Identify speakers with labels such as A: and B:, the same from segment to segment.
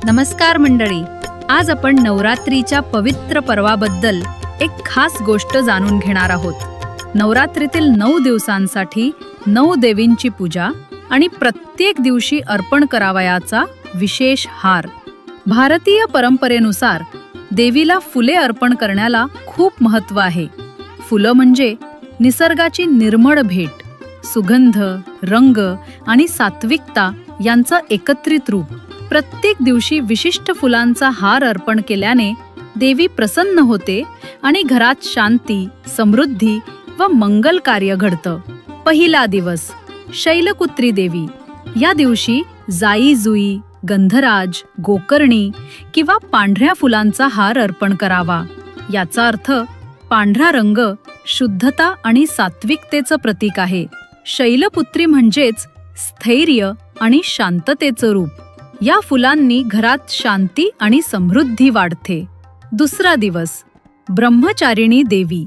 A: नमस्कार मंडळी, आज आपण नवरात्रीच्या पवित्र पर्वाबद्दल एक खास गोष्ट जाणून घेणार आहोत। नवरात्रीतील 9 दिवसांसाठी 9 देवींची पूजा आणि प्रत्येक दिवशी अर्पण करावयाचा विशेष हार। भारतीय परंपरेनुसार देवीला फुले अर्पण करण्याला खूप महत्त्व आहे। फुलं म्हणजे निसर्गाची निर्मळ भेट, सुगंध, रंग आणि सात्विकता यांचं एकत्रित रूप। प्रत्येक दिवशी विशिष्ट फुलांचा हार अर्पण केल्याने देवी प्रसन्न होते आणि घरात शांती, समृद्धी व मंगल कार्य घडतं। पहिला दिवस शैलपुत्री देवी। या दिवशी जाई जुई, गंधराज, गोकर्णी किंवा पांढऱ्या फुलांचा हार अर्पण करावा। याचा अर्थ पांढरा रंग शुद्धता आणि सात्विकतेचं प्रतीक आहे। शैलपुत्री म्हणजेच स्थैर्य आणि शांततेचं रूप। या फुलांनी घरात शांती आणि समृद्धी वाढते। दुसरा दिवस ब्रह्मचारिणी देवी।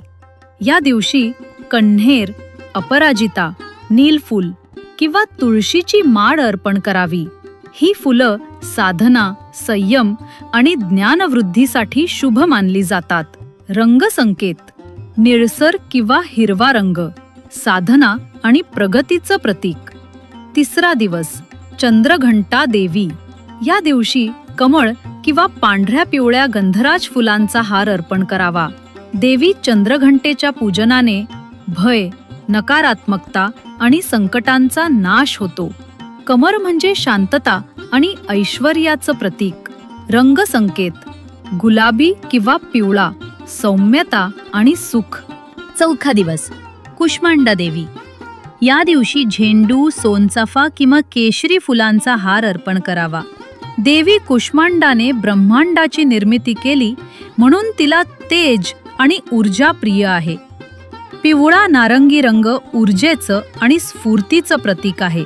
A: या दिवशी कण्हेर, अपराजिता, नीलफूल किंवा तुळशीची माळ अर्पण करावी। ही फुलं साधना, संयम आणि ज्ञानवृद्धीसाठी शुभ मानली जातात। रंगसंकेत निळसर किंवा हिरवा रंग, साधना आणि प्रगतीचं प्रतीक। तिसरा दिवस चंद्रघंटा देवी। या दिवशी कमळ किंवा पांढऱ्या पिवळ्या गंधराज फुलांचा हार अर्पण करावा। देवी चंद्रघंटेच्या पूजनाने भय, नकारात्मकता आणि संकटांचा नाश होतो। कमळ म्हणजे शांतता आणि ऐश्वर्याचं प्रतीक। रंगसंकेत गुलाबी किंवा पिवळा, सौम्यता आणि सुख।
B: चौथा दिवस कुष्मांडा देवी। या दिवशी झेंडू, सोनचाफा किंवा केशरी फुलांचा हार अर्पण करावा। देवी कुष्मांडाने ब्रह्मांडाची निर्मिती केली म्हणून तिला तेज आणि ऊर्जा प्रिय आहे। पिवळा नारंगी रंग ऊर्जेचं आणि स्फूर्तीचं प्रतीक आहे।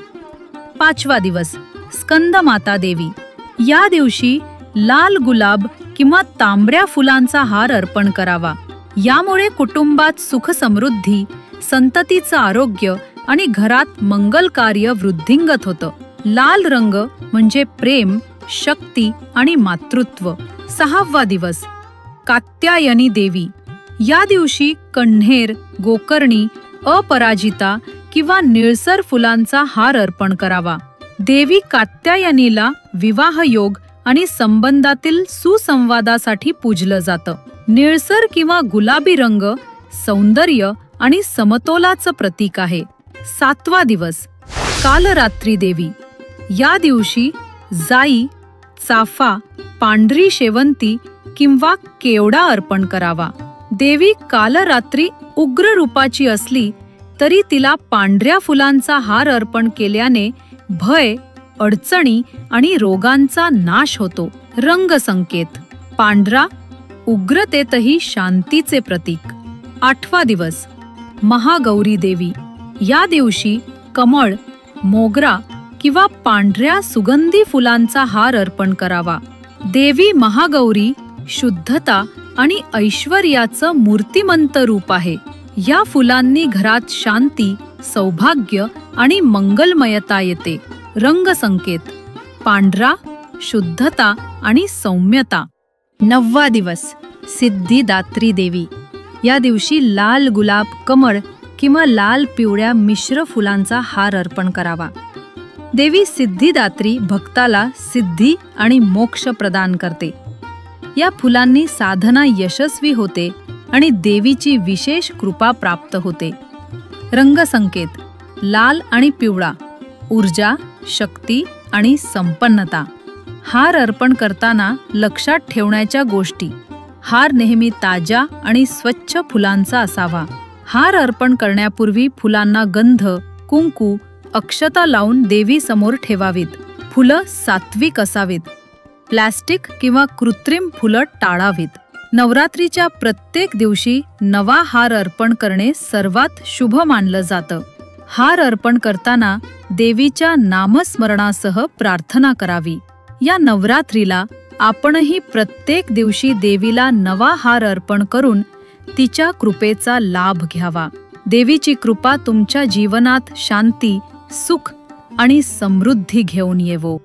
B: पाचवा दिवस स्कंदमाता देवी। या दिवशी लाल गुलाब किंवा तांबड्या फुलांचा हार अर्पण करावा। यामुळे कुटुंबात सुख समृद्धी, संततीचं आरोग्य आणि घरात मंगल कार्य वृद्धिंगत होतं। लाल रंग म्हणजे प्रेम, शक्ती आणि मातृत्व। सहावा दिवस कात्यायनी देवी। या दिवशी कण्हेर, गोकर्णी, अपराजिता किंवा निळसर फुलांचा हार अर्पण करावा। देवी कात्यायनीला विवाह योग आणि संबंधातील सुसंवादासाठी पूजलं जातं। निळसर किंवा गुलाबी रंग सौंदर्य आणि समतोलाचं प्रतीक आहे। सातवा दिवस कालरात्री देवी। या दिवशी जाई, चाफा, पांढरी शेवंती किंवा केवडा अर्पण करावा। देवी कालरात्री उग्र रूपाची असली तरी तिला पांढऱ्या फुलांचा हार अर्पण केल्याने भय, अडचणी आणि रोगांचा नाश होतो। रंगसंकेत पांढरा, उग्रतेतही शांतीचे प्रतीक। आठवा दिवस महागौरी देवी। या दिवशी कमळ, मोगरा किंवा पांढऱ्या सुगंधी फुलांचा हार अर्पण करावा। देवी महागौरी शुद्धता आणि ऐश्वर्याचं मूर्तिमंत रूप आहे। या फुलांनी घरात शांती, सौभाग्य आणि मंगलमयता येते। रंगसंकेत पांढरा, शुद्धता आणि सौम्यता। नववा दिवस सिद्धिदात्री देवी। या दिवशी लाल गुलाब, कमळ किंवा लाल पिवळ्या मिश्र फुलांचा हार अर्पण करावा। देवी सिद्धिदात्री भक्ताला सिद्धी आणि मोक्ष प्रदान करते। या फुलांनी साधना यशस्वी होते आणि देवीची विशेष कृपा प्राप्त होते। रंगसंकेत लाल आणि पिवळा, ऊर्जा, शक्ती आणि संपन्नता। हार अर्पण करताना लक्षात ठेवण्याच्या गोष्टी: हार नेहमी ताज्या आणि स्वच्छ फुलांचा असावा। हार अर्पण करण्यापूर्वी फुलांना गंध, कुंकू, अक्षता लावून देवी समोर ठेवावीत। फुलं सात्विक असावीत। प्लास्टिक किंवा कृत्रिम फुलं टाळावीत। नवरात्रीच्या प्रत्येक दिवशी नवा हार अर्पण करणे सर्वात शुभ मानलं जातं। हार अर्पण करताना देवीच्या नामस्मरणासह प्रार्थना करावी। या नवरात्रीला आपणही प्रत्येक दिवशी देवीला नवा हार अर्पण करून तिच्या कृपेचा लाभ घ्यावा। देवीची कृपा तुमच्या जीवनात शांती, सुख आणि समृद्धी घेऊन येवो।